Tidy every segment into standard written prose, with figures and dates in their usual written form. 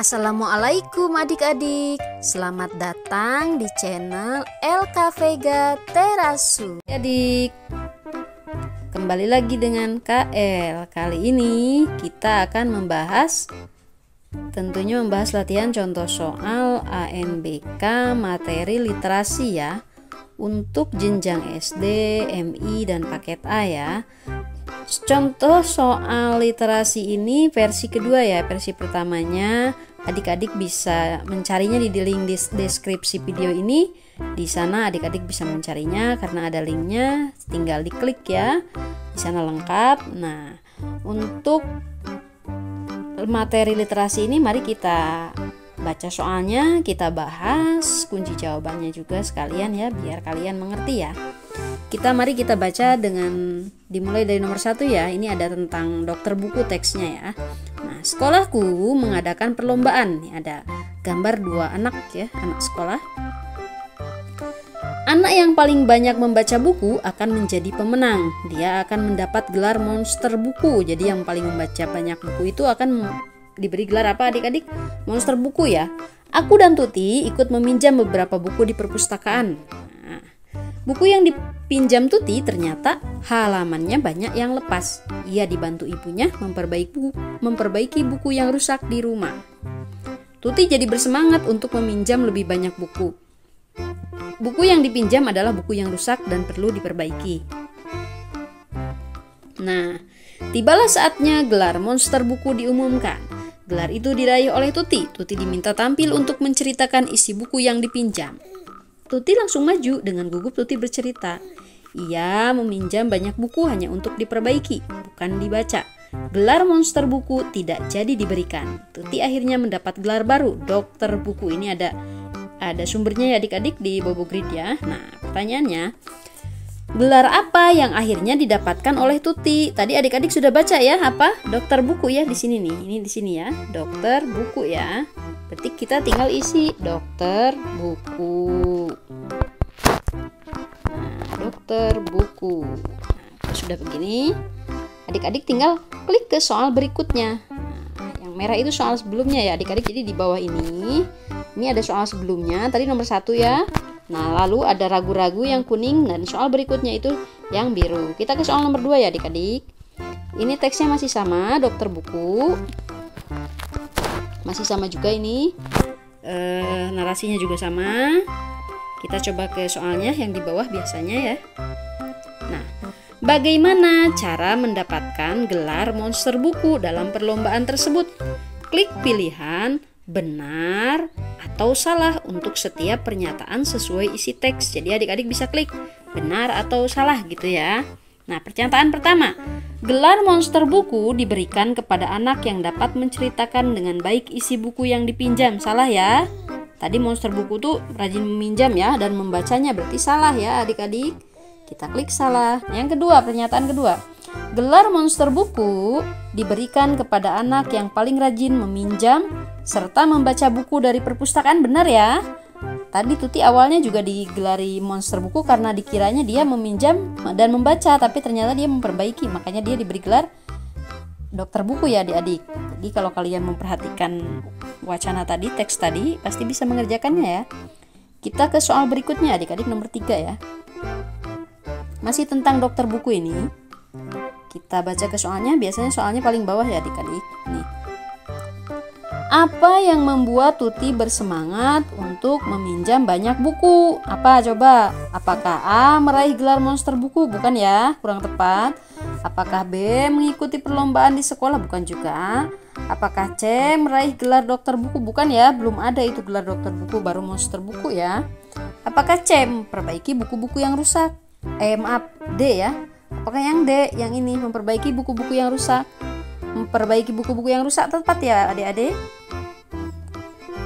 Assalamualaikum adik-adik, selamat datang di channel LK Vega Terasu. Adik, kembali lagi dengan KL. Kali ini kita akan membahas latihan contoh soal AMBK materi literasi ya, untuk jenjang SD, MI, dan paket A ya. Contoh soal literasi ini versi kedua ya. Versi pertamanya adik-adik bisa mencarinya di link deskripsi video ini. Di sana adik-adik bisa mencarinya karena ada linknya, tinggal diklik ya. Di sana lengkap. Nah, untuk materi literasi ini mari kita baca soalnya, kita bahas kunci jawabannya juga sekalian ya, biar kalian mengerti ya. Mari kita baca dengan dimulai dari nomor 1 ya. Ini ada tentang dokter buku teksnya ya. Nah, sekolahku mengadakan perlombaan. Ini ada gambar 2 anak ya, anak sekolah. Anak yang paling banyak membaca buku akan menjadi pemenang. Dia akan mendapat gelar monster buku. Jadi yang paling membaca banyak buku itu akan diberi gelar apa adik-adik? Monster buku ya. Aku dan Tuti ikut meminjam beberapa buku di perpustakaan. Nah, buku yang dipinjam Tuti ternyata halamannya banyak yang lepas. Ia dibantu ibunya memperbaiki buku yang rusak di rumah. Tuti jadi bersemangat untuk meminjam lebih banyak buku. Buku yang dipinjam adalah buku yang rusak dan perlu diperbaiki. Nah, tibalah saatnya gelar monster buku diumumkan. Gelar itu diraih oleh Tuti. Tuti diminta tampil untuk menceritakan isi buku yang dipinjam. Tuti langsung maju. Dengan gugup Tuti bercerita. Ia meminjam banyak buku hanya untuk diperbaiki, bukan dibaca. Gelar monster buku tidak jadi diberikan. Tuti akhirnya mendapat gelar baru, dokter buku. Ini ada sumbernya ya adik-adik di Bobo Grid ya. Nah, pertanyaannya, gelar apa yang akhirnya didapatkan oleh Tuti? Tadi adik-adik sudah baca ya, apa? Dokter buku ya di sini nih. Ini di sini ya, dokter buku ya. Berarti kita tinggal isi dokter buku. Nah, dokter buku. Nah, sudah begini, adik-adik tinggal klik ke soal berikutnya. Nah, yang merah itu soal sebelumnya ya adik-adik. Jadi di bawah ini ada soal sebelumnya. Tadi nomor 1 ya. Nah, lalu ada ragu-ragu yang kuning dan soal berikutnya itu yang biru. Kita ke soal nomor 2 ya adik-adik. Ini teksnya masih sama, dokter buku. Masih sama juga ini. Narasinya juga sama. Kita coba ke soalnya yang di bawah biasanya ya. Nah, bagaimana cara mendapatkan gelar monster buku dalam perlombaan tersebut? Klik pilihan benar atau salah untuk setiap pernyataan sesuai isi teks. Jadi adik-adik bisa klik benar atau salah gitu ya. Nah, pernyataan pertama, gelar monster buku diberikan kepada anak yang dapat menceritakan dengan baik isi buku yang dipinjam. Salah ya. Tadi monster buku tuh rajin meminjam ya dan membacanya, berarti salah ya adik-adik. Kita klik salah. Yang kedua, pernyataan kedua, gelar monster buku diberikan kepada anak yang paling rajin meminjam serta membaca buku dari perpustakaan. Benar ya. Tadi Tuti awalnya juga digelari monster buku karena dikiranya dia meminjam dan membaca, tapi ternyata dia memperbaiki, makanya dia diberi gelar dokter buku ya adik-adik. Jadi kalau kalian memperhatikan wacana tadi, teks tadi, pasti bisa mengerjakannya ya. Kita ke soal berikutnya adik-adik, nomor 3 ya. Masih tentang dokter buku ini. Kita baca ke soalnya, biasanya soalnya paling bawah ya adik-adik. Nih. Apa yang membuat Tuti bersemangat untuk meminjam banyak buku? Apa coba? Apakah A, meraih gelar monster buku? Bukan ya, kurang tepat. Apakah B, mengikuti perlombaan di sekolah? Bukan juga. Apakah C, meraih gelar dokter buku? Bukan ya, belum ada itu gelar dokter buku, baru monster buku ya. Apakah C, memperbaiki buku-buku yang rusak? Maaf, D ya. Apakah yang D, yang ini, memperbaiki buku-buku yang rusak? Memperbaiki buku-buku yang rusak tepat ya adik-adik.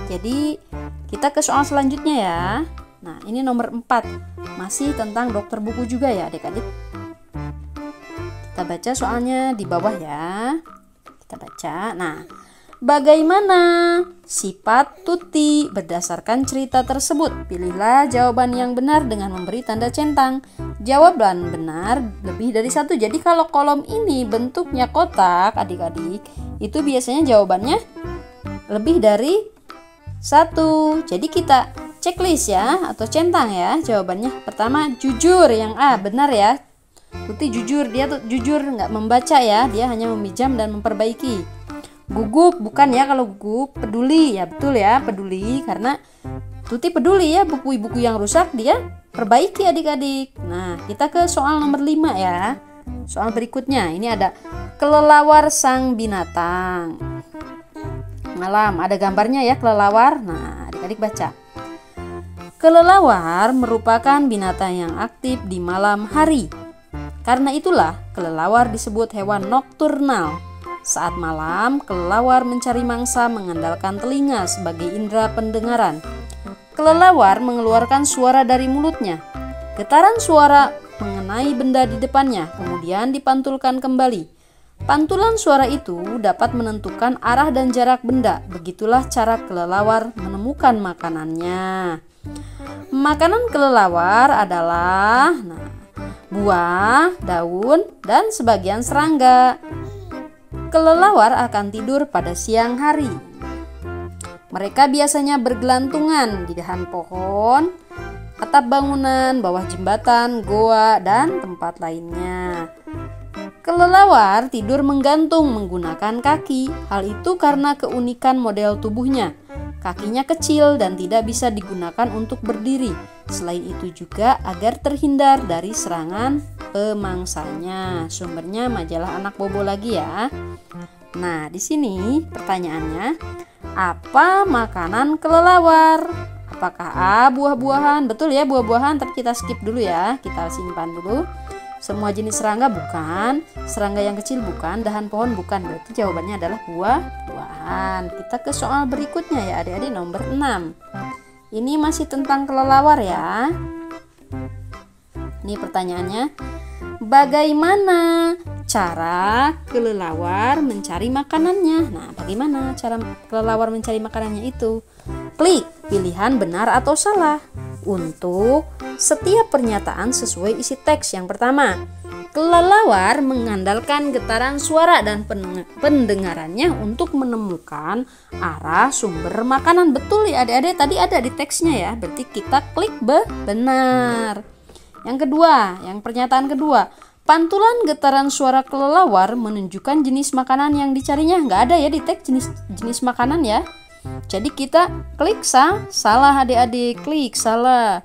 Jadi kita ke soal selanjutnya ya. Nah, ini nomor 4, masih tentang dokter buku juga ya adik-adik. Kita baca soalnya di bawah ya. Kita baca. Nah, bagaimana sifat Tuti berdasarkan cerita tersebut? Pilihlah jawaban yang benar dengan memberi tanda centang. Jawaban benar lebih dari 1. Jadi kalau kolom ini bentuknya kotak adik-adik, itu biasanya jawabannya lebih dari 1. Jadi kita checklist ya, atau centang ya jawabannya. Pertama jujur, yang A benar ya. Tuti jujur, dia tuh jujur nggak membaca ya, dia hanya meminjam dan memperbaiki. Gugup, bukan ya kalau gugup. Peduli, ya betul ya, peduli karena Tuti peduli ya, buku-buku yang rusak dia perbaiki adik-adik. Nah, kita ke soal nomor 5 ya. Soal berikutnya, ini ada kelelawar sang binatang. Malam, ada gambarnya ya kelelawar. Nah, adik-adik baca. Kelelawar merupakan binatang yang aktif di malam hari. Karena itulah kelelawar disebut hewan nokturnal. Saat malam, kelelawar mencari mangsa mengandalkan telinga sebagai indera pendengaran. Kelelawar mengeluarkan suara dari mulutnya. Getaran suara mengenai benda di depannya, kemudian dipantulkan kembali. Pantulan suara itu dapat menentukan arah dan jarak benda. Begitulah cara kelelawar menemukan makanannya. Makanan kelelawar adalah buah, daun, dan sebagian serangga. Kelelawar akan tidur pada siang hari. Mereka biasanya bergelantungan di dahan pohon, atap bangunan, bawah jembatan, goa, dan tempat lainnya. Kelelawar tidur menggantung menggunakan kaki. Hal itu karena keunikan model tubuhnya. Kakinya kecil dan tidak bisa digunakan untuk berdiri. Selain itu juga agar terhindar dari serangan pemangsanya. Sumbernya majalah Anak Bobo lagi ya. Nah, di sini pertanyaannya, apa makanan kelelawar? Apakah A, buah-buahan? Betul ya, buah-buahan, tapi kita skip dulu ya. Kita simpan dulu. Semua jenis serangga bukan, serangga yang kecil bukan, dahan pohon bukan. Berarti jawabannya adalah buah-buahan. Kita ke soal berikutnya ya adik-adik, nomor 6. Ini masih tentang kelelawar ya. Ini pertanyaannya, bagaimana cara kelelawar mencari makanannya? Nah, bagaimana cara kelelawar mencari makanannya itu? Klik pilihan benar atau salah untuk setiap pernyataan sesuai isi teks. Yang pertama, kelelawar mengandalkan getaran suara dan pendengarannya untuk menemukan arah sumber makanan. Betul ya adik-adik, tadi ada di teksnya ya. Berarti kita klik benar. Yang kedua, yang pernyataan kedua, pantulan getaran suara kelelawar menunjukkan jenis makanan yang dicarinya. Nggak ada ya di teks jenis makanan ya. Jadi kita klik salah adik-adik, klik salah.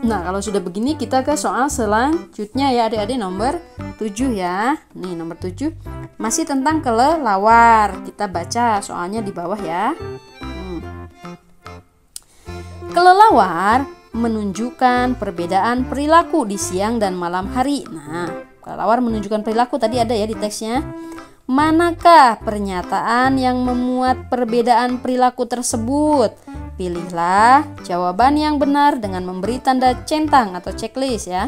Nah, kalau sudah begini kita ke soal selanjutnya ya adik-adik, nomor 7 ya. Nih nomor 7 masih tentang kelelawar. Kita baca soalnya di bawah ya. Kelelawar menunjukkan perbedaan perilaku di siang dan malam hari. Nah, kelelawar menunjukkan perilaku tadi ada ya di teksnya. Manakah pernyataan yang memuat perbedaan perilaku tersebut? Pilihlah jawaban yang benar dengan memberi tanda centang atau checklist ya.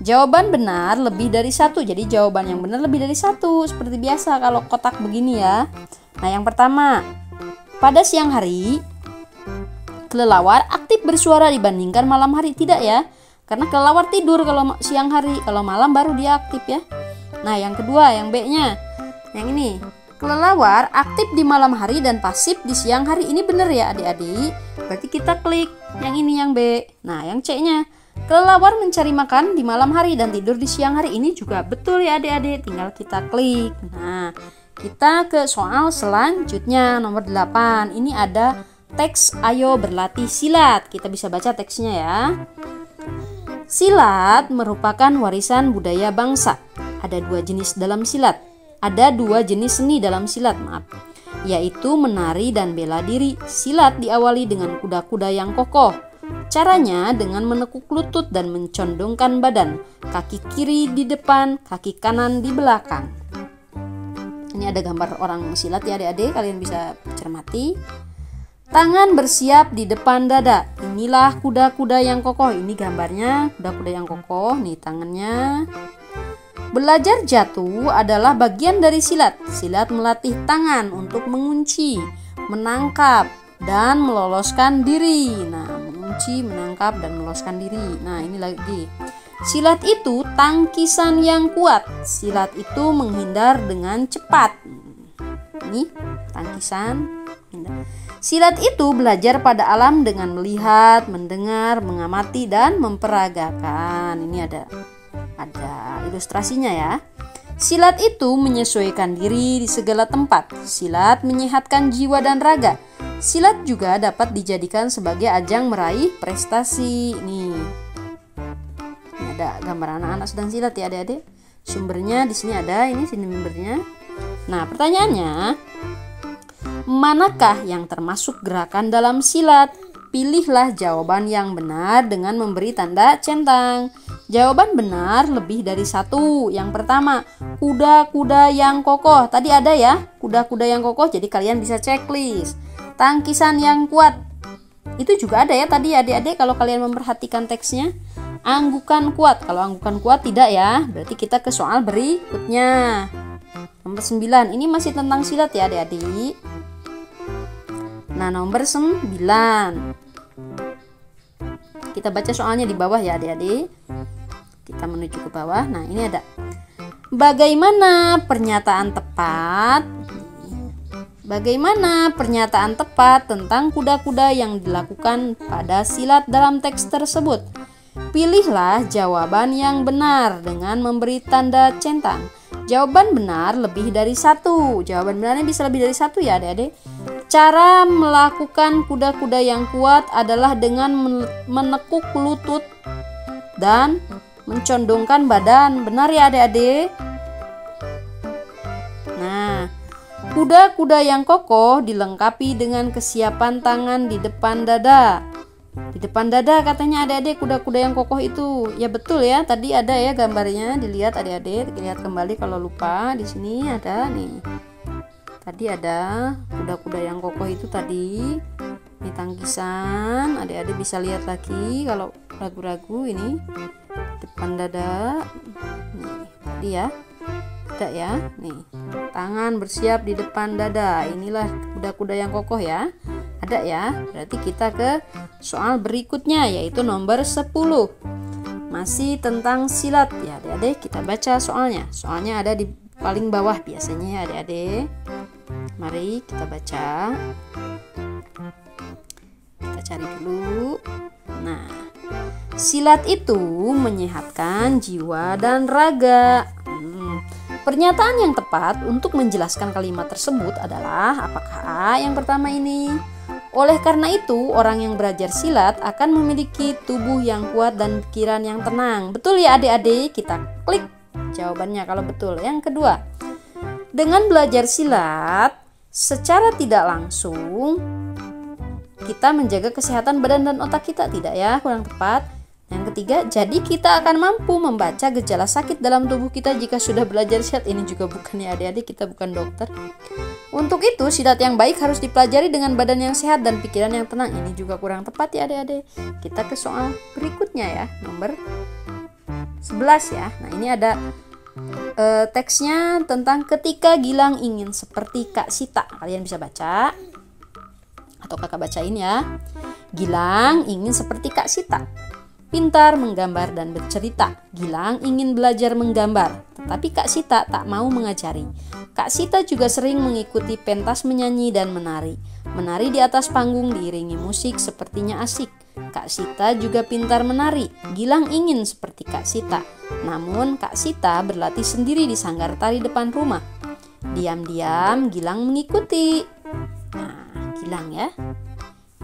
Jawaban benar lebih dari 1. Jadi jawaban yang benar lebih dari 1. Seperti biasa kalau kotak begini ya. Nah, yang pertama, pada siang hari kelelawar aktif bersuara dibandingkan malam hari. Tidak ya, karena kelelawar tidur kalau siang hari, kalau malam baru dia aktif ya. Nah, yang kedua, yang B-nya, yang ini, kelelawar aktif di malam hari dan pasif di siang hari. Ini benar ya adik-adik. Berarti kita klik yang ini, yang B. Nah, yang C-nya, kelelawar mencari makan di malam hari dan tidur di siang hari. Ini juga betul ya adik-adik. Tinggal kita klik. Nah, kita ke soal selanjutnya nomor 8. Ini ada teks ayo berlatih silat. Kita bisa baca teksnya ya. Silat merupakan warisan budaya bangsa. Ada dua jenis seni dalam silat, yaitu menari dan bela diri. Silat diawali dengan kuda-kuda yang kokoh. Caranya dengan menekuk lutut dan mencondongkan badan. Kaki kiri di depan, kaki kanan di belakang. Ini ada gambar orang silat ya adik-adik, kalian bisa cermati. Tangan bersiap di depan dada. Inilah kuda-kuda yang kokoh. Ini gambarnya kuda-kuda yang kokoh. Nih tangannya. Belajar jatuh adalah bagian dari silat. Silat melatih tangan untuk mengunci, menangkap, dan meloloskan diri. Nah, mengunci, menangkap, dan meloloskan diri. Nah, ini lagi. Silat itu tangkisan yang kuat. Silat itu menghindar dengan cepat. Ini tangkisan, menghindar Silat itu belajar pada alam dengan melihat, mendengar, mengamati, dan memperagakan. Ini ada ilustrasinya ya. Silat itu menyesuaikan diri di segala tempat. Silat menyehatkan jiwa dan raga. Silat juga dapat dijadikan sebagai ajang meraih prestasi. Nih, ini ada gambar anak-anak sedang silat ya adik-adik. Sumbernya di sini ada, ini sumbernya. Nah, pertanyaannya, manakah yang termasuk gerakan dalam silat? Pilihlah jawaban yang benar dengan memberi tanda centang. Jawaban benar lebih dari satu. Yang pertama, kuda-kuda yang kokoh. Tadi ada ya, kuda-kuda yang kokoh, jadi kalian bisa checklist. Tangkisan yang kuat. Itu juga ada ya tadi adik-adik kalau kalian memperhatikan teksnya. Anggukan kuat. Kalau anggukan kuat tidak ya. Berarti kita ke soal berikutnya. Nomor 9. Ini masih tentang silat ya adik-adik. Nah, nomor 9. Kita baca soalnya di bawah ya adik-adik. Kita menuju ke bawah. Nah, ini ada. Bagaimana pernyataan tepat tentang kuda-kuda yang dilakukan pada silat dalam teks tersebut? Pilihlah jawaban yang benar dengan memberi tanda centang. Jawaban benar lebih dari satu. Jawaban benarnya bisa lebih dari satu ya adik-adik. Cara melakukan kuda-kuda yang kuat adalah dengan menekuk lutut dan mencondongkan badan. Benar ya adik-adik? Nah, kuda-kuda yang kokoh dilengkapi dengan kesiapan tangan di depan dada. Di depan dada katanya adik-adik kuda-kuda yang kokoh itu. Ya betul ya, tadi ada ya gambarnya, dilihat adik-adik, lihat kembali kalau lupa. Di sini ada nih. Tadi ada kuda-kuda yang kokoh itu tadi. Ini tangkisan, adik-adik bisa lihat lagi kalau ragu-ragu ini. Depan dada. Nih, tadi ya. Ada ya. Nih, tangan bersiap di depan dada. Inilah kuda-kuda yang kokoh ya. Ada ya. Berarti kita ke soal berikutnya yaitu nomor 10. Masih tentang silat ya adik-adik. Kita baca soalnya. Soalnya ada di paling bawah biasanya ya adik-adik. Mari kita baca. Kita cari dulu. Nah, silat itu menyehatkan jiwa dan raga. Pernyataan yang tepat untuk menjelaskan kalimat tersebut adalah apakah A yang pertama ini? Oleh karena itu, orang yang belajar silat akan memiliki tubuh yang kuat dan pikiran yang tenang. Betul ya adik-adik? Kita klik jawabannya kalau betul. Yang kedua, dengan belajar silat secara tidak langsung kita menjaga kesehatan badan dan otak kita. Tidak ya, kurang tepat. Yang ketiga, jadi kita akan mampu membaca gejala sakit dalam tubuh kita jika sudah belajar silat. Ini juga bukan ya adik-adik, kita bukan dokter. Untuk itu, silat yang baik harus dipelajari dengan badan yang sehat dan pikiran yang tenang. Ini juga kurang tepat ya adik-adik. Kita ke soal berikutnya ya, nomor 11 ya. Nah, ini ada teksnya tentang ketika Gilang ingin seperti Kak Sita. Kalian bisa baca atau kakak bacain ya. Gilang ingin seperti Kak Sita, pintar menggambar dan bercerita. Gilang ingin belajar menggambar, tetapi Kak Sita tak mau mengajari. Kak Sita juga sering mengikuti pentas menyanyi dan menari. Menari di atas panggung diiringi musik sepertinya asik. Kak Sita juga pintar menari. Gilang ingin seperti Kak Sita. Namun Kak Sita berlatih sendiri di sanggar tari depan rumah. Diam-diam Gilang mengikuti. Nah, Gilang ya.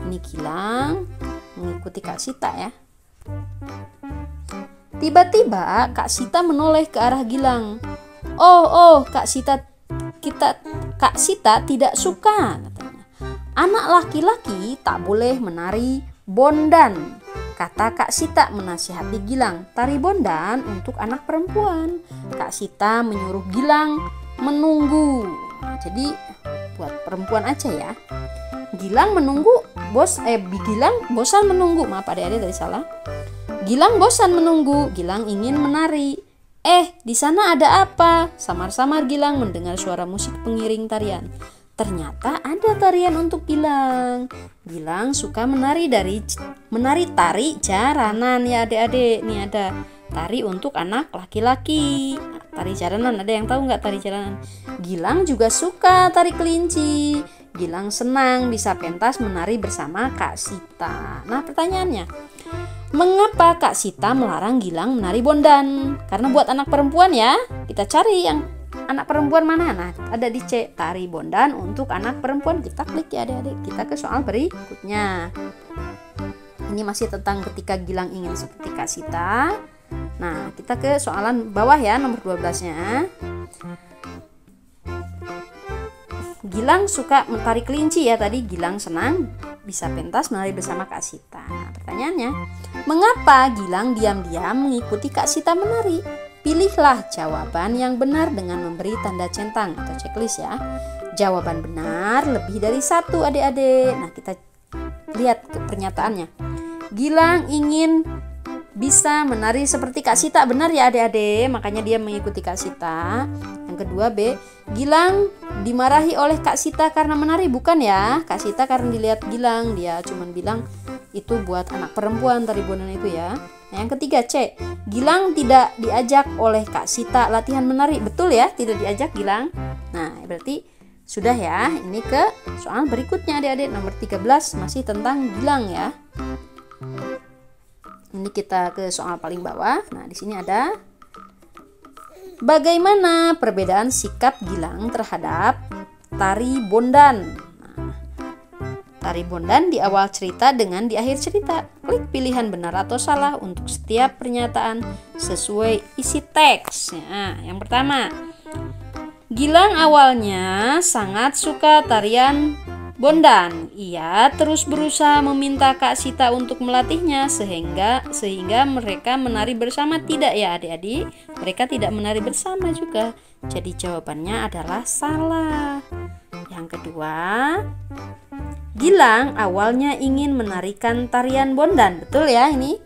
Ini Gilang mengikuti Kak Sita ya. Tiba-tiba Kak Sita menoleh ke arah Gilang. Oh, Kak Sita tidak suka, katanya. Anak laki-laki tak boleh menari bondan, kata Kak Sita menasihati Gilang. Tari bondan untuk anak perempuan. Kak Sita menyuruh Gilang menunggu. Jadi buat perempuan aja ya. Gilang Gilang bosan menunggu. Maaf adik-adik tadi salah. Gilang bosan menunggu. Gilang ingin menari. Di sana ada apa? Samar-samar Gilang mendengar suara musik pengiring tarian. Ternyata ada tarian untuk Gilang. Gilang suka menari tari jaranan ya adik-adik. Nih ada tari untuk anak laki-laki. Tari jaranan, ada yang tahu nggak tari jaranan? Gilang juga suka tari kelinci. Gilang senang bisa pentas menari bersama Kak Sita. Nah, pertanyaannya, mengapa Kak Sita melarang Gilang menari bondan? Karena buat anak perempuan ya. Kita cari yang anak perempuan mana? Nah, ada di C, tari bondan untuk anak perempuan. Kita klik ya adik-adik. Kita ke soal berikutnya. Ini masih tentang ketika Gilang ingin seperti Kak Sita. Nah, kita ke soalan bawah ya, nomor 12-nya. Gilang suka mentari kelinci ya tadi. Gilang senang bisa pentas menari bersama Kak Sita. Nah, pertanyaannya, mengapa Gilang diam-diam mengikuti Kak Sita menari? Pilihlah jawaban yang benar dengan memberi tanda centang atau checklist ya. Jawaban benar lebih dari 1 adik-adik. Nah, kita lihat ke pernyataannya. Gilang ingin bisa menari seperti Kak Sita. Benar ya adik-adik, makanya dia mengikuti Kak Sita. Yang kedua B, Gilang dimarahi oleh Kak Sita karena menari. Bukan ya, Kak Sita karena dilihat Gilang, dia cuman bilang itu buat anak perempuan tari bondan itu ya. Nah, yang ketiga C, Gilang tidak diajak oleh Kak Sita latihan menari. Betul ya, tidak diajak Gilang. Nah, berarti sudah ya. Ini ke soal berikutnya adik-adik, nomor 13, masih tentang Gilang ya. Ini kita ke soal paling bawah. Nah, di sini ada bagaimana perbedaan sikap Gilang terhadap tari bondan. Nah, tari bondan di awal cerita dengan di akhir cerita. Klik pilihan benar atau salah untuk setiap pernyataan sesuai isi teks. Nah, yang pertama, Gilang awalnya sangat suka tarian bondan. Ia terus berusaha meminta Kak Sita untuk melatihnya sehingga mereka menari bersama. Tidak ya adik-adik, mereka tidak menari bersama juga. Jadi jawabannya adalah salah. Yang kedua, Gilang awalnya ingin menarikan tarian bondan. Betul ya ini?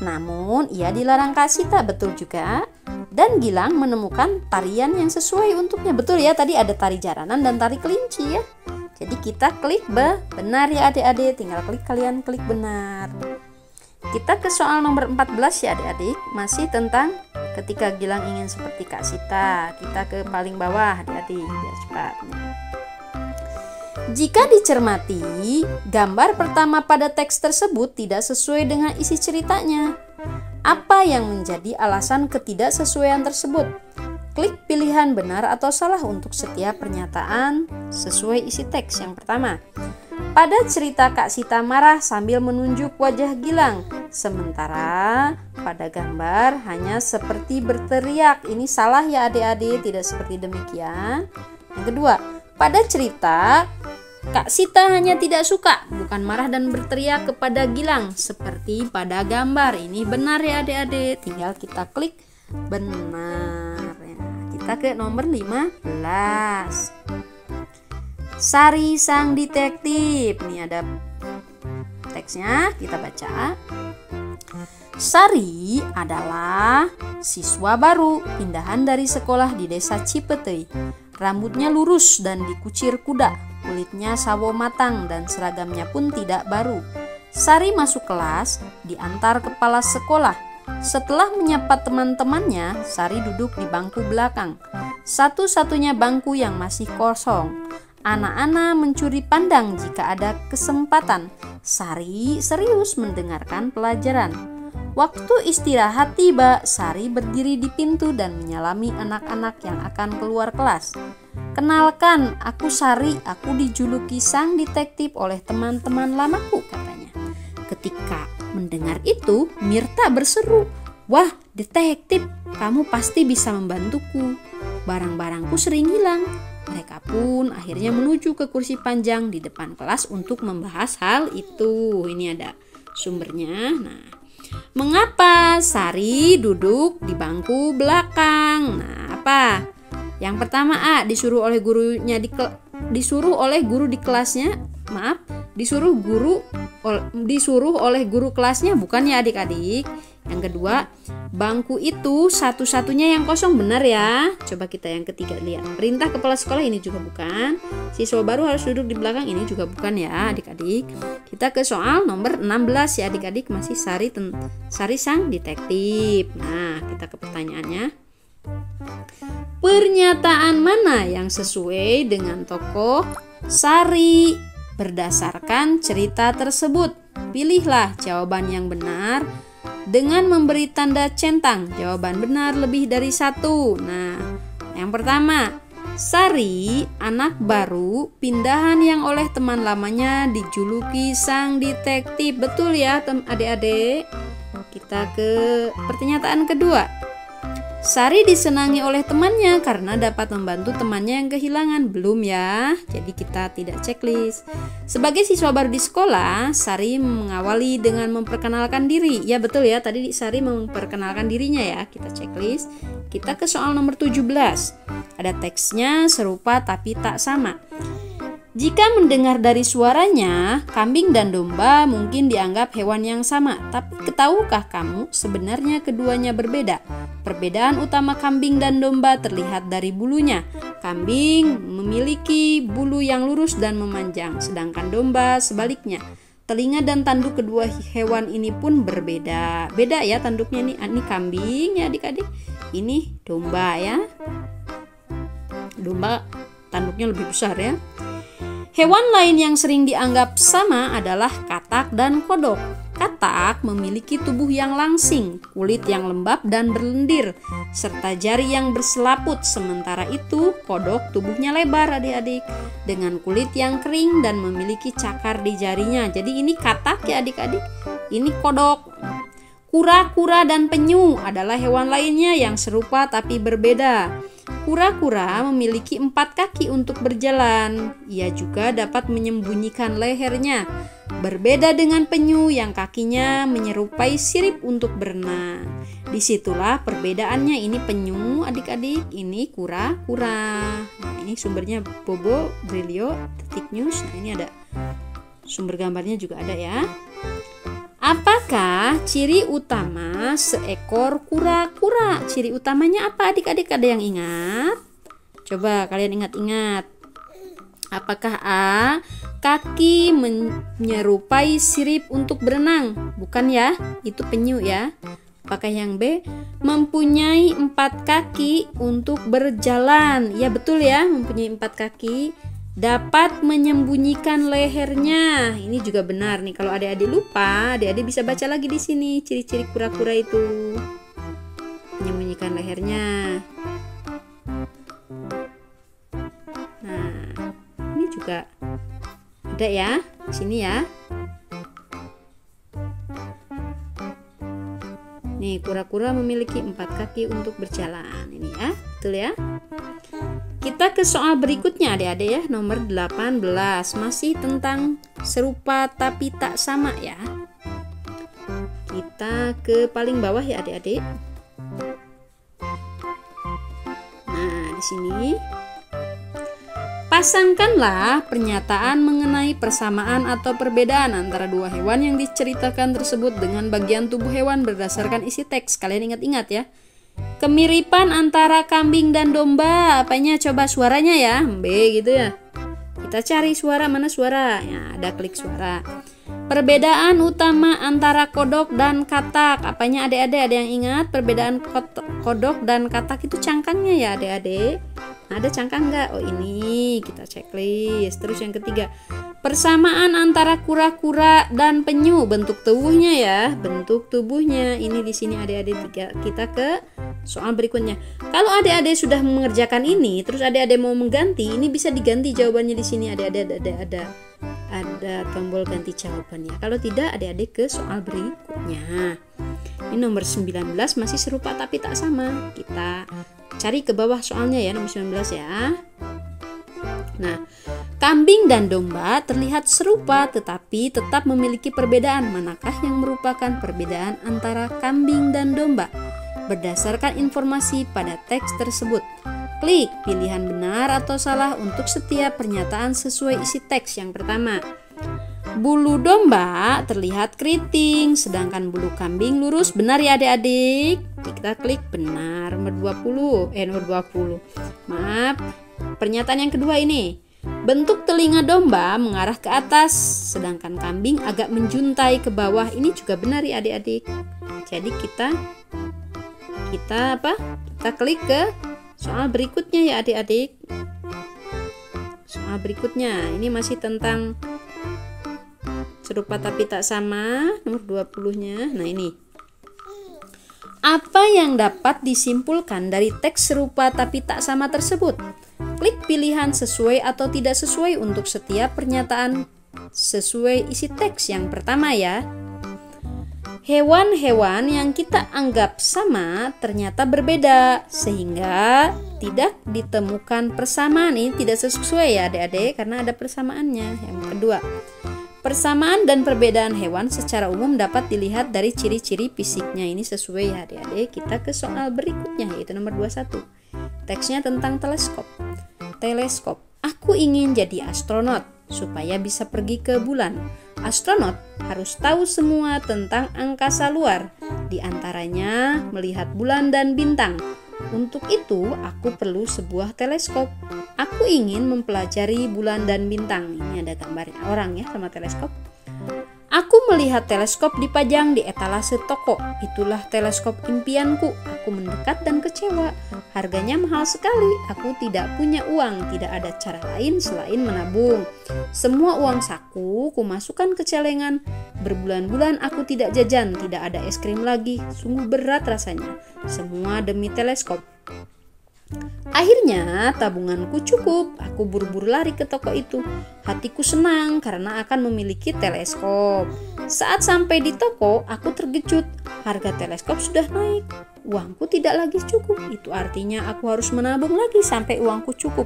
Namun ia dilarang Kak Sita. Betul juga. Dan Gilang menemukan tarian yang sesuai untuknya. Betul ya, tadi ada tari jaranan dan tari kelinci ya. Jadi kita klik benar ya adik-adik, tinggal kalian klik benar. Kita ke soal nomor 14 ya adik-adik, masih tentang ketika Gilang ingin seperti Kak Sita. Kita ke paling bawah adik-adik, biar cepat. Jika dicermati, gambar pertama pada teks tersebut tidak sesuai dengan isi ceritanya. Apa yang menjadi alasan ketidaksesuaian tersebut? Klik pilihan benar atau salah untuk setiap pernyataan sesuai isi teks. Yang pertama, pada cerita Kak Sita marah sambil menunjuk wajah Gilang, sementara pada gambar hanya seperti berteriak. Ini salah ya adik-adik, tidak seperti demikian. Yang kedua, pada cerita Kak Sita hanya tidak suka, bukan marah dan berteriak kepada Gilang seperti pada gambar. Ini benar ya adik-adik, tinggal kita klik benar ya. Kita ke nomor 15. Sari sang detektif. Ini ada teksnya, kita baca. Sari adalah siswa baru pindahan dari sekolah di desa Cipetei. Rambutnya lurus dan dikucir kuda, kulitnya sawo matang dan seragamnya pun tidak baru. Sari masuk kelas, diantar kepala sekolah. Setelah menyapa teman-temannya, Sari duduk di bangku belakang, satu-satunya bangku yang masih kosong. Anak-anak mencuri pandang jika ada kesempatan. Sari serius mendengarkan pelajaran. Waktu istirahat tiba, Sari berdiri di pintu dan menyalami anak-anak yang akan keluar kelas. Kenalkan, aku Sari, aku dijuluki sang detektif oleh teman-teman lamaku, katanya. Ketika mendengar itu, Mirta berseru, "Wah, detektif, kamu pasti bisa membantuku. Barang-barangku sering hilang." Mereka pun akhirnya menuju ke kursi panjang di depan kelas untuk membahas hal itu. Ini ada sumbernya. Nah, mengapa Sari duduk di bangku belakang? Nah, apa? Yang pertama A, disuruh oleh guru di kelasnya. Maaf, disuruh oleh guru kelasnya, bukan ya adik-adik. Yang kedua, bangku itu satu-satunya yang kosong. Benar ya. Coba kita yang ketiga lihat. Perintah kepala sekolah, ini juga bukan. Siswa baru harus duduk di belakang, ini juga bukan ya adik-adik. Kita ke soal nomor 16 ya adik-adik, masih Sari sang detektif. Nah, kita ke pertanyaannya. Pernyataan mana yang sesuai dengan tokoh Sari berdasarkan cerita tersebut. Pilihlah jawaban yang benar dengan memberi tanda centang. Jawaban benar lebih dari satu. Nah, yang pertama, Sari, anak baru, pindahan yang oleh teman lamanya dijuluki sang detektif. Betul ya adik-adik? Kita ke pernyataan kedua. Sari disenangi oleh temannya karena dapat membantu temannya yang kehilangan. Belum ya, jadi kita tidak checklist. Sebagai siswa baru di sekolah, Sari mengawali dengan memperkenalkan diri. Ya betul ya, tadi Sari memperkenalkan dirinya ya. Kita checklist. Kita ke soal nomor 17. Ada teksnya serupa tapi tak sama. Jika mendengar dari suaranya, kambing dan domba mungkin dianggap hewan yang sama. Tapi tahukah kamu sebenarnya keduanya berbeda? Perbedaan utama kambing dan domba terlihat dari bulunya. Kambing memiliki bulu yang lurus dan memanjang, sedangkan domba sebaliknya. Telinga dan tanduk kedua hewan ini pun berbeda. Beda ya tanduknya nih. Ini kambing ya adik-adik. Ini domba ya. Domba tanduknya lebih besar ya. Hewan lain yang sering dianggap sama adalah katak dan kodok. Katak memiliki tubuh yang langsing, kulit yang lembab dan berlendir, serta jari yang berselaput. Sementara itu, kodok tubuhnya lebar adik-adik, dengan kulit yang kering dan memiliki cakar di jarinya. Jadi ini katak ya adik-adik, ini kodok. Kura-kura dan penyu adalah hewan lainnya yang serupa tapi berbeda. Kura-kura memiliki 4 kaki untuk berjalan. Ia juga dapat menyembunyikan lehernya. Berbeda dengan penyu yang kakinya menyerupai sirip untuk berenang. Disitulah perbedaannya. Ini penyu adik-adik, ini kura-kura. Nah, ini sumbernya Bobo, Brilio, Detik News. Nah, ini ada sumber gambarnya juga ada ya. Apakah ciri utama seekor kura-kura? Ciri utamanya apa adik-adik? Ada yang ingat? Coba kalian ingat-ingat. Apakah A, kaki menyerupai sirip untuk berenang? Bukan ya, itu penyu ya. Apakah yang B, mempunyai 4 kaki untuk berjalan? Ya betul ya, mempunyai 4 kaki. Dapat menyembunyikan lehernya. Ini juga benar nih. Kalau adik-adik lupa, adik-adik bisa baca lagi di sini ciri-ciri kura-kura itu. Menyembunyikan lehernya. Nah, ini juga ada ya, di sini ya. Nih, kura-kura memiliki 4 kaki untuk berjalan. Ini ya, betul ya. Kita ke soal berikutnya adik-adik ya, nomor 18. Masih tentang serupa tapi tak sama ya. Kita ke paling bawah ya adik-adik. Nah, di sini pasangkanlah pernyataan mengenai persamaan atau perbedaan antara dua hewan yang diceritakan tersebut dengan bagian tubuh hewan berdasarkan isi teks. Kalian ingat-ingat ya. Kemiripan antara kambing dan domba, apanya coba suaranya ya, B gitu ya. Kita cari suara, mana suara? Ya, ada klik suara. Perbedaan utama antara kodok dan katak, apanya adik-adik? Ada yang ingat perbedaan kodok dan katak itu cangkangnya ya adik-adik? Ada cangkang nggak? Oh ini, kita checklist. Terus yang ketiga, persamaan antara kura-kura dan penyu, bentuk tubuhnya ya, bentuk tubuhnya. Ini di sini adik-adik. Kita ke soal berikutnya. Kalau adik-adik sudah mengerjakan ini, terus adik-adik mau mengganti, ini bisa diganti jawabannya di sini. Adik-adik ada tombol ganti jawabannya. Kalau tidak, adik-adik ke soal berikutnya. Ini nomor 19 masih serupa tapi tak sama. Kita cari ke bawah soalnya ya, nomor 19 ya. Nah, kambing dan domba terlihat serupa tetapi tetap memiliki perbedaan. Manakah yang merupakan perbedaan antara kambing dan domba? Berdasarkan informasi pada teks tersebut, klik pilihan benar atau salah untuk setiap pernyataan sesuai isi teks. Yang pertama, bulu domba terlihat keriting, sedangkan bulu kambing lurus. Benar ya adik-adik? Kita klik benar. Nomor 20. Maaf. Pernyataan yang kedua ini. Bentuk telinga domba mengarah ke atas, sedangkan kambing agak menjuntai ke bawah. Ini juga benar ya adik-adik. Jadi kita klik ke soal berikutnya ya adik-adik. soal berikutnya. Ini masih tentang serupa tapi tak sama, nomor 20-nya. Nah, ini. Apa yang dapat disimpulkan dari teks serupa tapi tak sama tersebut? Klik pilihan sesuai atau tidak sesuai untuk setiap pernyataan sesuai isi teks yang pertama ya. Hewan-hewan yang kita anggap sama ternyata berbeda, sehingga tidak ditemukan persamaan. Ini tidak sesuai ya adik-adik, karena ada persamaannya. Yang kedua, persamaan dan perbedaan hewan secara umum dapat dilihat dari ciri-ciri fisiknya. Ini sesuai ya adik-adik. Kita ke soal berikutnya, yaitu nomor 21. Teksnya tentang teleskop. Teleskop. Aku ingin jadi astronot supaya bisa pergi ke bulan. Astronot harus tahu semua tentang angkasa luar, di antaranya melihat bulan dan bintang. Untuk itu, aku perlu sebuah teleskop. Aku ingin mempelajari bulan dan bintang. Ini ada gambar orang ya sama teleskop. Aku melihat teleskop dipajang di etalase toko. Itulah teleskop impianku. Aku mendekat dan kecewa. Harganya mahal sekali. Aku tidak punya uang. Tidak ada cara lain selain menabung. Semua uang saku kumasukkan ke celengan. Berbulan-bulan aku tidak jajan. Tidak ada es krim lagi. Sungguh berat rasanya. Semua demi teleskop. Akhirnya tabunganku cukup. Aku buru-buru lari ke toko itu. Hatiku senang karena akan memiliki teleskop. Saat sampai di toko, aku terkejut. Harga teleskop sudah naik. Uangku tidak lagi cukup. Itu artinya aku harus menabung lagi sampai uangku cukup.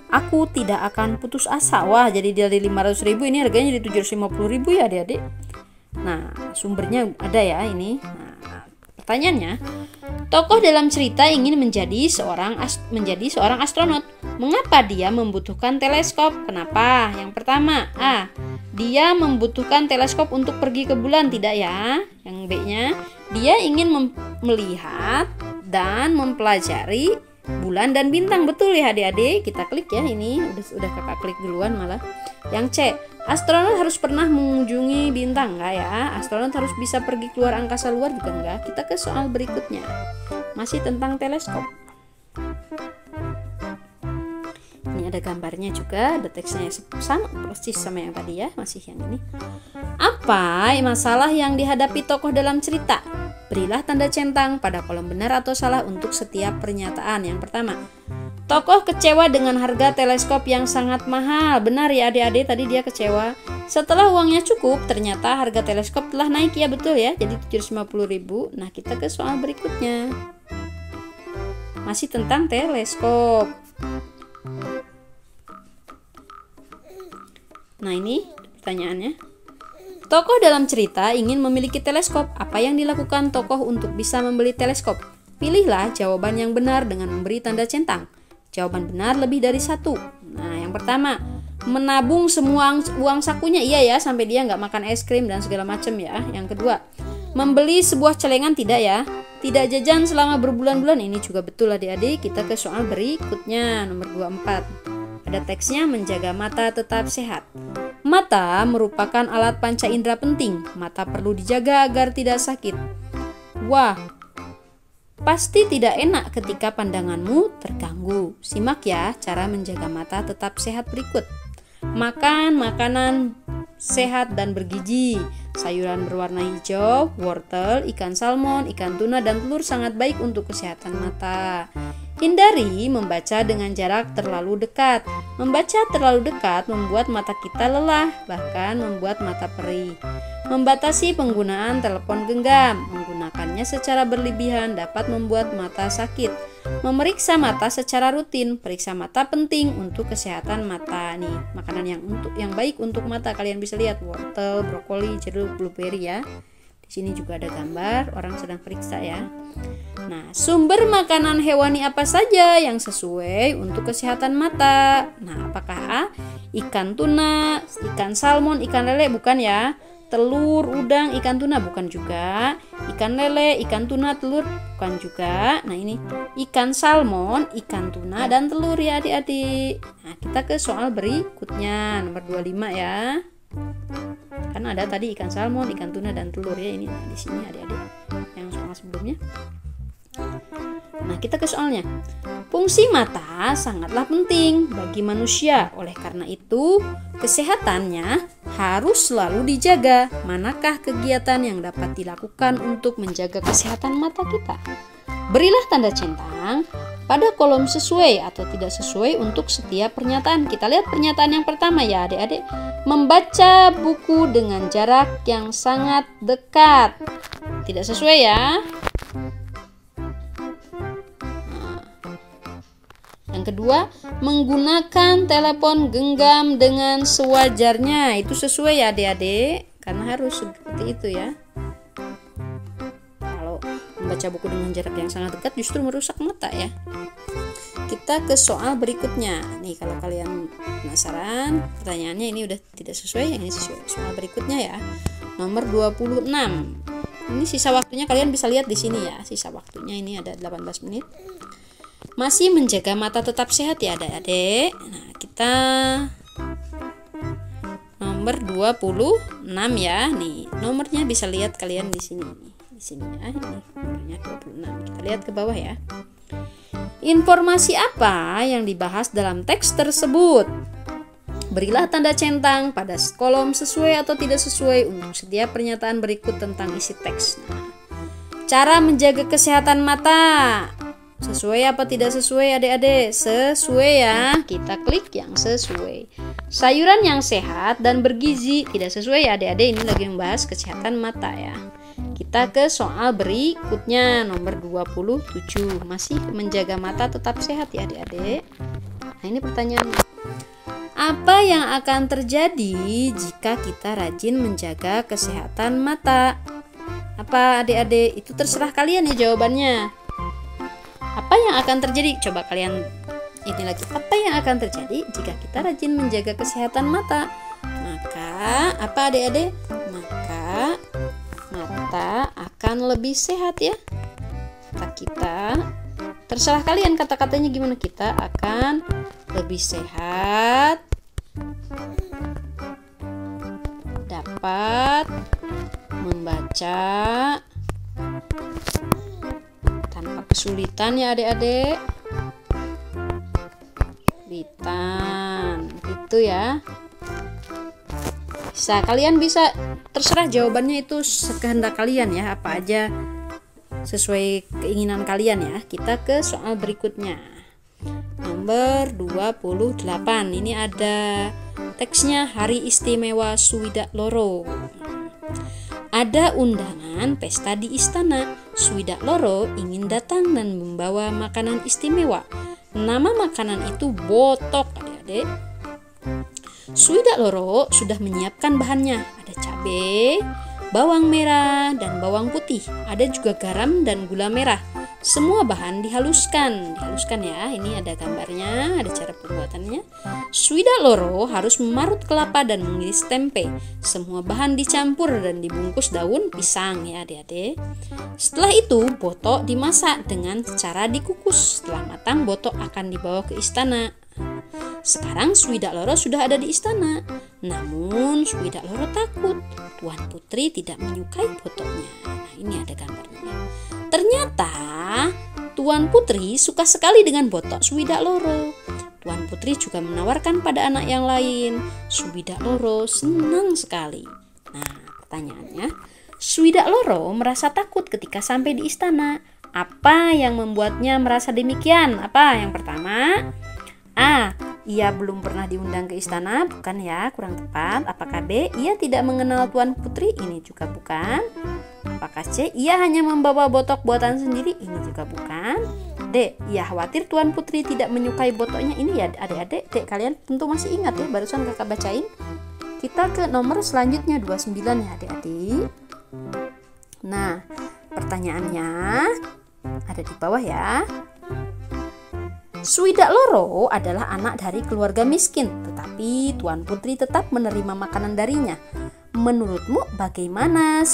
Aku tidak akan putus asa. Wah, jadi dari 500.000 ini harganya jadi 750.000 ya adik-adik. Nah, sumbernya ada ya ini. Nah, pertanyaannya, tokoh dalam cerita ingin menjadi seorang astronot. Mengapa dia membutuhkan teleskop? Kenapa? Yang pertama, A. Dia membutuhkan teleskop untuk pergi ke bulan, tidak ya? Yang B-nya, dia ingin melihat dan mempelajari bulan dan bintang. Betul ya adik-adik? Kita klik ya ini. Udah kakak klik duluan malah. Yang C. Astronot harus pernah mengunjungi bintang, enggak ya? Astronot harus bisa pergi keluar angkasa luar juga enggak? Kita ke soal berikutnya. Masih tentang teleskop. Ini ada gambarnya juga, ada teksnya sama persis sama yang tadi ya, masih yang ini. Apa masalah yang dihadapi tokoh dalam cerita? Berilah tanda centang pada kolom benar atau salah untuk setiap pernyataan. Yang pertama, tokoh kecewa dengan harga teleskop yang sangat mahal. Benar ya adik-adik, tadi dia kecewa. Setelah uangnya cukup, ternyata harga teleskop telah naik ya, betul ya, jadi 750.000. Nah, kita ke soal berikutnya. Masih tentang teleskop. Nah, ini pertanyaannya. Tokoh dalam cerita ingin memiliki teleskop. Apa yang dilakukan tokoh untuk bisa membeli teleskop? Pilihlah jawaban yang benar dengan memberi tanda centang. Jawaban benar lebih dari satu. Nah, yang pertama, menabung semua uang sakunya. Iya ya, sampai dia nggak makan es krim dan segala macam ya. Yang kedua, membeli sebuah celengan, tidak ya. Tidak jajan selama berbulan-bulan. Ini juga betul adik-adik. Kita ke soal berikutnya, nomor 24. Ada teksnya, menjaga mata tetap sehat. Mata merupakan alat panca indera penting. Mata perlu dijaga agar tidak sakit. Wah, pasti tidak enak ketika pandanganmu terganggu. Simak ya cara menjaga mata tetap sehat berikut. Makan makanan sehat dan bergizi. Sayuran berwarna hijau, wortel, ikan salmon, ikan tuna, dan telur sangat baik untuk kesehatan mata. Hindari membaca dengan jarak terlalu dekat. Membaca terlalu dekat membuat mata kita lelah, bahkan membuat mata perih. Membatasi penggunaan telepon genggam. Menggunakannya secara berlebihan dapat membuat mata sakit. Memeriksa mata secara rutin. Periksa mata penting untuk kesehatan mata. Nih, makanan yang baik untuk mata, kalian bisa lihat wortel, brokoli, jeruk, blueberry ya. Di sini juga ada gambar orang sedang periksa ya. Nah, sumber makanan hewani apa saja yang sesuai untuk kesehatan mata? Nah, apakah A? Ikan tuna, ikan salmon, ikan lele, bukan ya? Telur, udang, ikan tuna, bukan juga. Ikan lele, ikan tuna, telur, bukan juga. Nah, ini ikan salmon, ikan tuna, dan telur ya adik-adik. Nah, kita ke soal berikutnya, nomor 25 ya. Kan ada tadi ikan salmon, ikan tuna, dan telur ya. Ini di sini adik-adik yang soal sebelumnya. Nah, kita ke soalnya. Fungsi mata sangatlah penting bagi manusia. Oleh karena itu, kesehatannya harus selalu dijaga. Manakah kegiatan yang dapat dilakukan untuk menjaga kesehatan mata kita? Berilah tanda centang pada kolom sesuai atau tidak sesuai untuk setiap pernyataan. Kita lihat pernyataan yang pertama ya adik-adik. Membaca buku dengan jarak yang sangat dekat. Tidak sesuai ya. Yang kedua, menggunakan telepon genggam dengan sewajarnya. Itu sesuai ya adik-adik, karena harus seperti itu ya. Kalau membaca buku dengan jarak yang sangat dekat justru merusak mata ya. Kita ke soal berikutnya. Nih, kalau kalian penasaran, pertanyaannya ini udah tidak sesuai, yang ini sesuai. Soal berikutnya ya. Nomor 26. Ini sisa waktunya kalian bisa lihat di sini ya. Sisa waktunya ini ada 18 menit. Masih menjaga mata tetap sehat ya adik-adik. Nah, kita nomor 26 ya. Nih, nomornya bisa lihat kalian di sini. Di sini ya, ini nomornya 26. Kita lihat ke bawah ya. Informasi apa yang dibahas dalam teks tersebut? Berilah tanda centang pada kolom sesuai atau tidak sesuai untuk setiap pernyataan berikut tentang isi teks. Nah, cara menjaga kesehatan mata. Sesuai apa tidak sesuai adik-adik? Sesuai ya. Kita klik yang sesuai. Sayuran yang sehat dan bergizi. Tidak sesuai ya adik-adik. Ini lagi membahas kesehatan mata ya. Kita ke soal berikutnya. Nomor 27. Masih menjaga mata tetap sehat ya adik-adik. Nah, ini pertanyaannya. Apa yang akan terjadi jika kita rajin menjaga kesehatan mata? Apa adik-adik? Itu terserah kalian ya jawabannya. Apa yang akan terjadi? Coba kalian ini lagi. Apa yang akan terjadi jika kita rajin menjaga kesehatan mata? Maka apa adik-adik? Maka mata akan lebih sehat ya. Kata kita, terserah kalian kata-katanya gimana. Kita akan lebih sehat, dapat membaca tanpa kesulitan ya adik-adik. Kesulitan gitu ya. Kalian bisa terserah jawabannya itu sekehendak kalian ya, apa aja sesuai keinginan kalian ya. Kita ke soal berikutnya. Nomor 28. Ini ada teksnya Hari Istimewa Swidak Loro. Ada undangan pesta di istana. Swidak Loro ingin datang dan membawa makanan istimewa. Nama makanan itu botok adik-adik. Swidak Loro sudah menyiapkan bahannya. Ada cabai, bawang merah, dan bawang putih. Ada juga garam dan gula merah. Semua bahan dihaluskan ya. Ini ada gambarnya, ada cara pembuatannya. Swidak Loro harus memarut kelapa dan mengiris tempe. Semua bahan dicampur dan dibungkus daun pisang ya adik-adik. Setelah itu botok dimasak dengan cara dikukus. Setelah matang botok akan dibawa ke istana. Sekarang Swidak Loro sudah ada di istana. Namun Swidak Loro takut Tuan Putri tidak menyukai botoknya. Nah, ini ada gambarnya. Ternyata Tuan Putri suka sekali dengan botok Swidak Loro. Tuan Putri juga menawarkan pada anak yang lain. Swidak Loro senang sekali. Nah, pertanyaannya, Swidak Loro merasa takut ketika sampai di istana. Apa yang membuatnya merasa demikian? Apa yang pertama? A. Ia belum pernah diundang ke istana. Bukan ya, kurang tepat. Apakah B. Ia tidak mengenal Tuan Putri? Ini juga bukan. Apakah C. Ia hanya membawa botok buatan sendiri? Ini juga bukan. D. Ia khawatir Tuan Putri tidak menyukai botoknya. Ini ya adik-adik. Dek, kalian tentu masih ingat ya, barusan kakak bacain. Kita ke nomor selanjutnya 29 ya adik-adik. Nah, pertanyaannya ada di bawah ya. Swidak Loro adalah anak dari keluarga miskin, tetapi Tuan Putri tetap menerima makanan darinya. Menurutmu bagaimana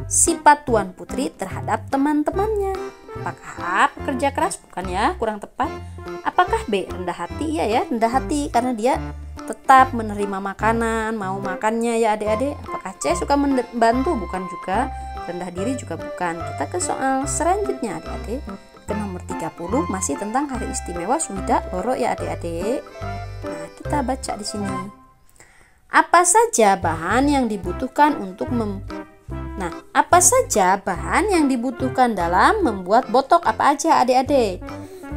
sifat Tuan Putri terhadap teman-temannya? Apakah pekerja keras? Bukan ya, kurang tepat. Apakah B. rendah hati? Iya ya, rendah hati karena dia tetap menerima makanan, mau makannya ya adik-adik. Apakah C. suka membantu? Bukan juga. Rendah diri juga bukan. Kita ke soal selanjutnya adik-adik. ke nomor 30 masih tentang hari istimewa Swidak Loro ya adik-adik. Nah, kita baca di sini. Apa saja bahan yang dibutuhkan untuk apa saja bahan yang dibutuhkan dalam membuat botok? Apa aja adik-adik?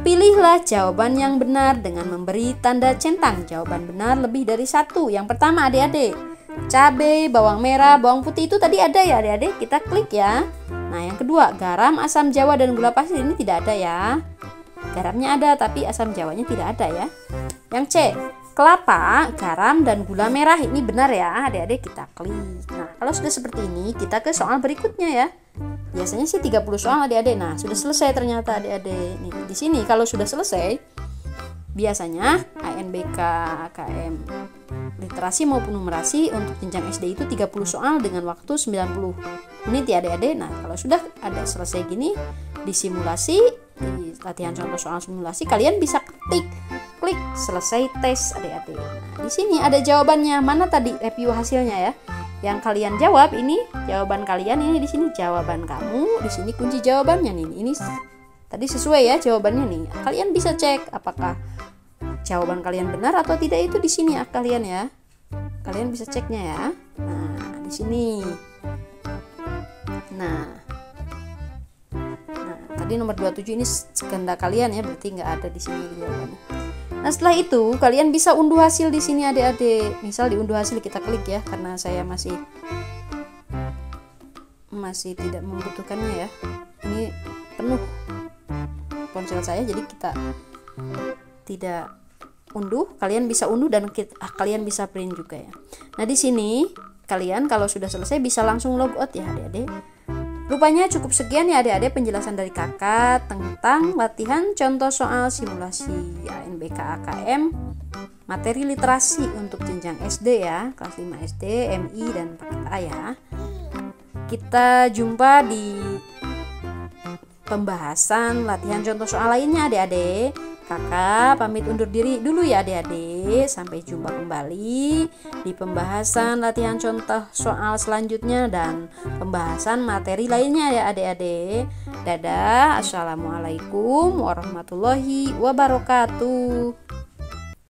Pilihlah jawaban yang benar dengan memberi tanda centang. Jawaban benar lebih dari satu. Yang pertama adik-adik, cabai, bawang merah, bawang putih itu tadi ada ya adik-adik, kita klik ya. Nah yang kedua, garam, asam jawa, dan gula pasir ini tidak ada ya. Garamnya ada tapi asam jawanya tidak ada ya. Yang C, kelapa, garam, dan gula merah ini benar ya adik-adik, kita klik. Nah kalau sudah seperti ini kita ke soal berikutnya ya. Biasanya sih 30 soal adik-adik. Nah sudah selesai ternyata adik-adik. Nih di sini kalau sudah selesai biasanya ANBK, AKM, literasi maupun numerasi untuk jenjang SD itu 30 soal dengan waktu 90 menit ya adik-adik. Nah kalau sudah ada selesai gini di simulasi, di latihan contoh soal simulasi, kalian bisa klik selesai tes adik-adik. Nah di sini ada jawabannya. Mana tadi review hasilnya ya? Yang kalian jawab ini jawaban kalian, ini di sini jawaban kamu, di sini kunci jawabannya nih. Ini tadi sesuai ya jawabannya nih. Kalian bisa cek apakah jawaban kalian benar atau tidak itu di sini ya kalian ya. Kalian bisa ceknya ya. Nah, di sini. Nah, tadi nomor 27 ini kehendak kalian ya, berarti nggak ada di sini jawabannya. Nah setelah itu kalian bisa unduh hasil di sini adik-adik. Misal diunduh hasil kita klik ya, karena saya masih tidak membutuhkannya ya. Ini penuh ponsel saya, jadi kita tidak unduh. Kalian bisa unduh dan kalian bisa print juga ya. Nah di sini kalian kalau sudah selesai bisa langsung logout ya adik-adik. Rupanya cukup sekian ya adik-adik penjelasan dari kakak tentang latihan contoh soal simulasi ANBK AKM materi literasi untuk jenjang SD ya, kelas 5 SD, MI, dan paket A ya. Kita jumpa di pembahasan latihan contoh soal lainnya adik-adik. Kakak pamit undur diri dulu ya adik-adik. Sampai jumpa kembali di pembahasan latihan contoh soal selanjutnya dan pembahasan materi lainnya ya adik-adik. Dadah, assalamualaikum warahmatullahi wabarakatuh.